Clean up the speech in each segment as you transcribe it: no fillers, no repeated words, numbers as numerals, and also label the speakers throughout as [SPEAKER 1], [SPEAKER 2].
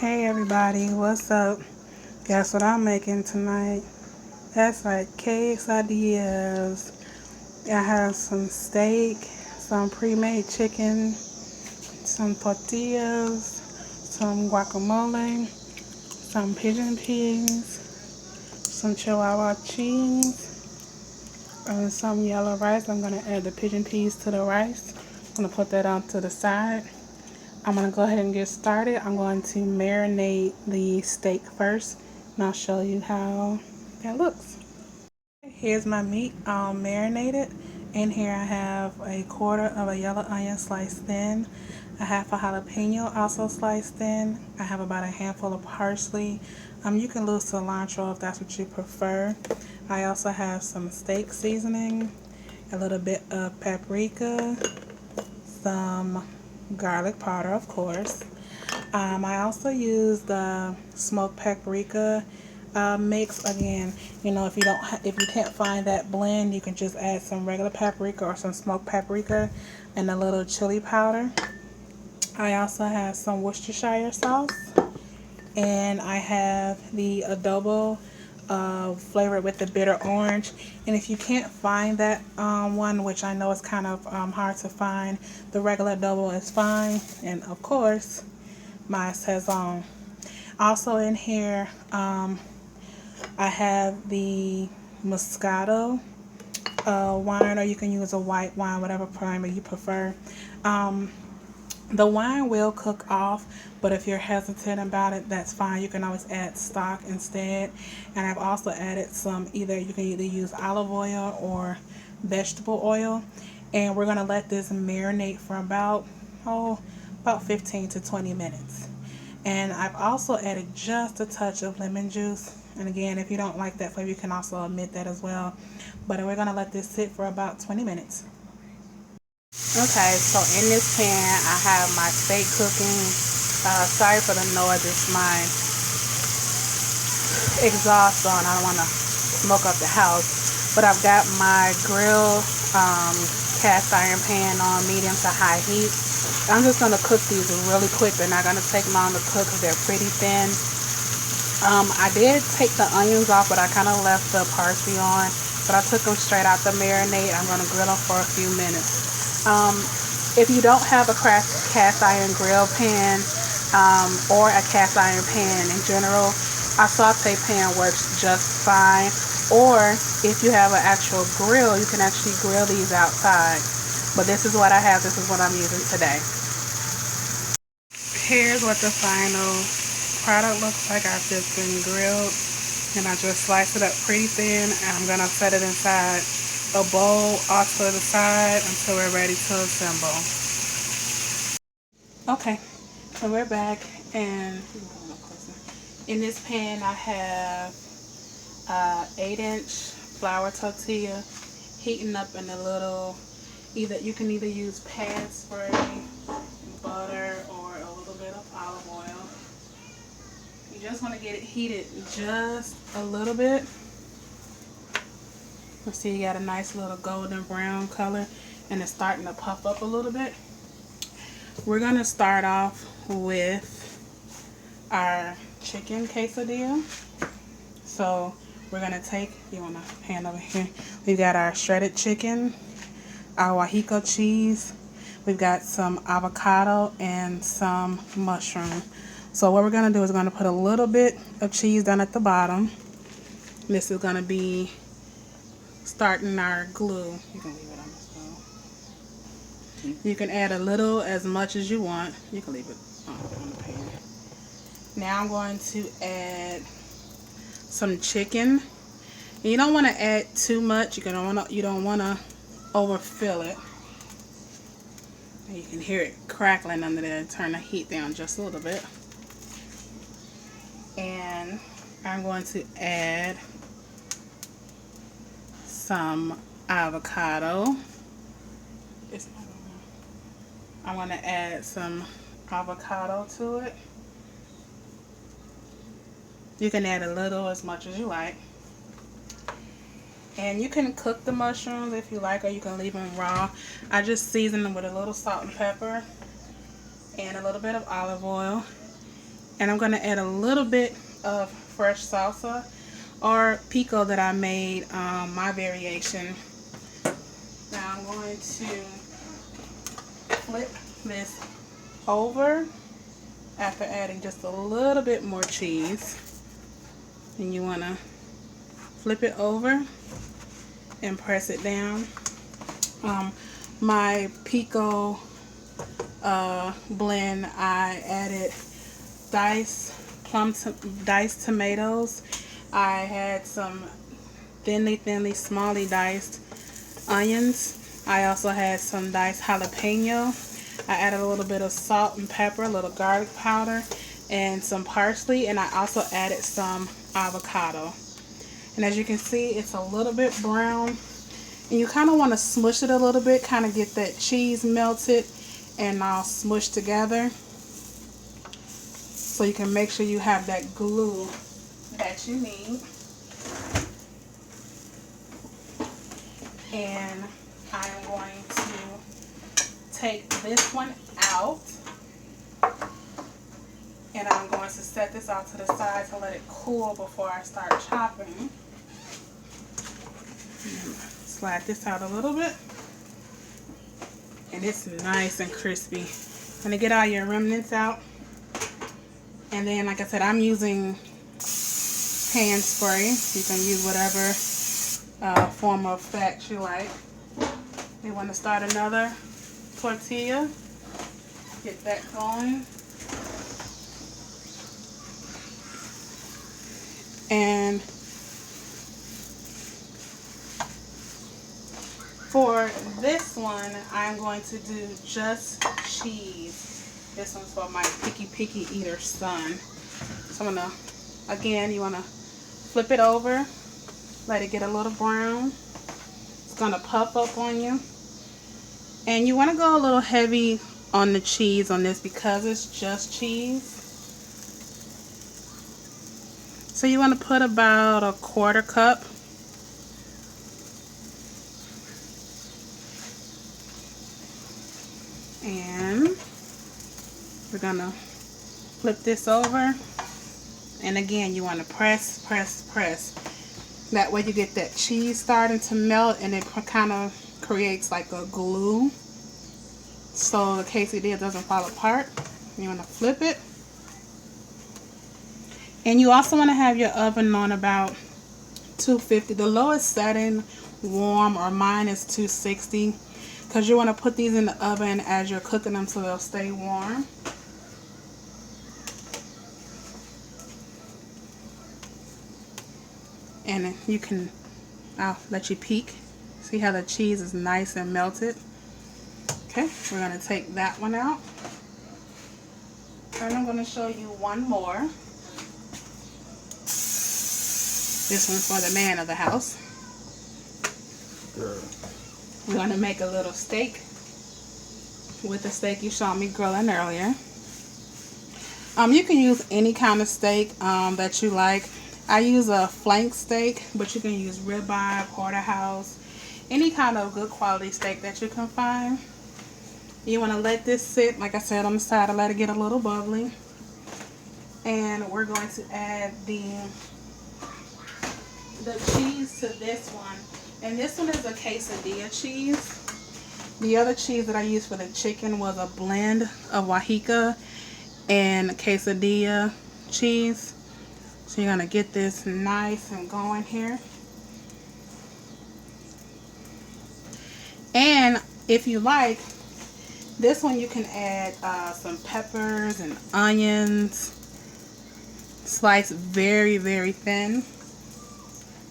[SPEAKER 1] Hey everybody, what's up? Guess what I'm making tonight? That's right, quesadillas. I have some steak, some pre-made chicken, some tortillas, some guacamole, some pigeon peas, some chihuahua cheese, and some yellow rice. I'm gonna add the pigeon peas to the rice. I'm gonna put that on to the side. I'm going to go ahead and get started. I'm going to marinate the steak first, and I'll show you how that looks. Here's my meat all marinated. In here I have a quarter of a yellow onion sliced thin, a half a jalapeno also sliced thin. I have about a handful of parsley. You can lose cilantro if that's what you prefer. I also have some steak seasoning, a little bit of paprika, some garlic powder, of course. I also use the smoked paprika mix. Again, if you can't find that blend, you can just add some regular paprika or some smoked paprika and a little chili powder. I also have some Worcestershire sauce, and I have the adobo flavored with the bitter orange. And if you can't find that one, which I know is kind of hard to find, the regular adobo is fine. And of course, my sazon. Also in here, I have the Moscato wine, or you can use a white wine, whatever primer you prefer. The wine will cook off, but if you're hesitant about it, that's fine. You can always add stock instead. And I've also added some, you can either use olive oil or vegetable oil. And we're gonna let this marinate for about 15 to 20 minutes. And I've also added just a touch of lemon juice. And again, if you don't like that flavor, you can also omit that as well. But we're gonna let this sit for about 20 minutes. Okay, so in this pan, I have my steak cooking. Sorry for the noise, it's my exhaust on. I don't want to smoke up the house. But I've got my grill cast iron pan on medium to high heat. I'm just going to cook these really quick. They're not going to take long to cook because they're pretty thin. I did take the onions off, but I kind of left the parsley on. But I took them straight out the marinade. I'm going to grill them for a few minutes. If you don't have a cast iron grill pan or a cast iron pan in general, a saute pan works just fine. Or if you have an actual grill, you can actually grill these outside. But this is what I have. This is what I'm using today. Here's what the final product looks like after it's been grilled. And I just slice it up pretty thin, and I'm going to set it inside a bowl off to the side until we're ready to assemble. Okay, so we're back, and in this pan I have 8-inch flour tortilla heating up in a little, you can either use pan spray, butter, or a little bit of olive oil. You just want to get it heated just a little bit. You see, you got a nice little golden brown color, and it's starting to puff up a little bit. We're going to start off with our chicken quesadilla. So we're going to take, you want a pan over here, we've got our shredded chicken, our Wahico cheese, we've got some avocado, and some mushroom. So what we're going to do is going to put a little bit of cheese down at the bottom. This is going to be starting our glue. You can leave it on this wall. You can add a little, as much as you want. You can leave it on the pan. Now I'm going to add some chicken. And you don't want to add too much. You don't want to overfill it. And you can hear it crackling under there. Turn the heat down just a little bit. And I'm going to add some avocado. I'm going to add some avocado to it. You can add a little, as much as you like. And you can cook the mushrooms if you like, or you can leave them raw. I just season them with a little salt and pepper and a little bit of olive oil. And I'm going to add a little bit of fresh salsa or pico that I made, my variation. Now I'm going to flip this over after adding just a little bit more cheese. And you want to flip it over and press it down. My pico blend, I added diced tomatoes. I had some thinly smally diced onions. I also had some diced jalapeno. I added a little bit of salt and pepper, a little garlic powder, and some parsley, and I also added some avocado. And as you can see, it's a little bit brown, and you kind of want to smush it a little bit, kind of get that cheese melted and all smushed together, so you can make sure you have that glue that you need. And I'm going to take this one out, and I'm going to set this out to the side to let it cool before I start chopping. Slide this out a little bit, and it's nice and crispy. I'm gonna get all your remnants out, and then, like I said, I'm using hand spray. You can use whatever form of fat you like. You want to start another tortilla, get that going, and for this one, I'm going to do just cheese. This one's for my picky eater son. So I'm gonna, again, you wanna flip it over, let it get a little brown. It's gonna puff up on you. And you wanna go a little heavy on the cheese on this because it's just cheese. So you wanna put about a 1/4 cup. And we're gonna flip this over, and again you want to press. That way you get that cheese starting to melt, and it kind of creates like a glue, so the quesadilla doesn't fall apart. You want to flip it, and you also want to have your oven on about 250. The lowest setting, warm, or mine is 260. Because you want to put these in the oven as you're cooking them so they'll stay warm. And you can, I'll let you peek. See how the cheese is nice and melted. Okay, we're going to take that one out. And I'm going to show you one more. This one's for the man of the house. We're going to make a little steak with the steak you saw me grilling earlier. You can use any kind of steak that you like. I use a flank steak, but you can use ribeye, porterhouse, any kind of good quality steak that you can find. You want to let this sit, like I said, on the side to let it get a little bubbly. And we're going to add the cheese to this one. And this one is a quesadilla cheese. The other cheese that I used for the chicken was a blend of Oaxaca and quesadilla cheese. So you're going to get this nice and going here. And if you like, this one you can add some peppers and onions. Sliced very thin.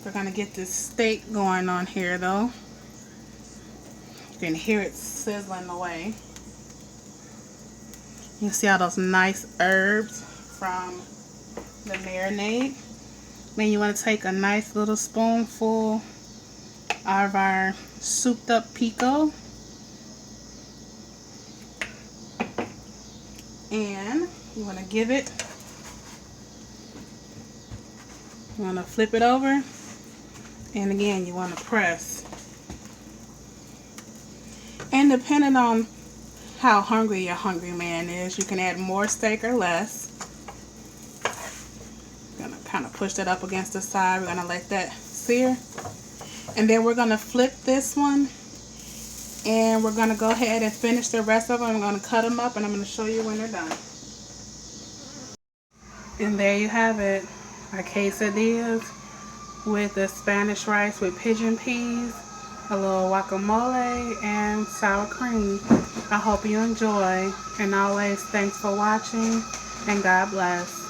[SPEAKER 1] We're going to get this steak going on here though. You can hear it sizzling away. You can see all those nice herbs from the marinade. Then you want to take a nice little spoonful of our souped up pico. And you want to give it, you want to flip it over. And again, you want to press. And depending on how hungry your hungry man is, you can add more steak or less. kind of push that up against the side. We're going to let that sear. And then we're going to flip this one. And we're going to go ahead and finish the rest of them. I'm going to cut them up and I'm going to show you when they're done. And there you have it. Our quesadillas with the Spanish rice with pigeon peas, a little guacamole, and sour cream. I hope you enjoy. And always, thanks for watching and God bless.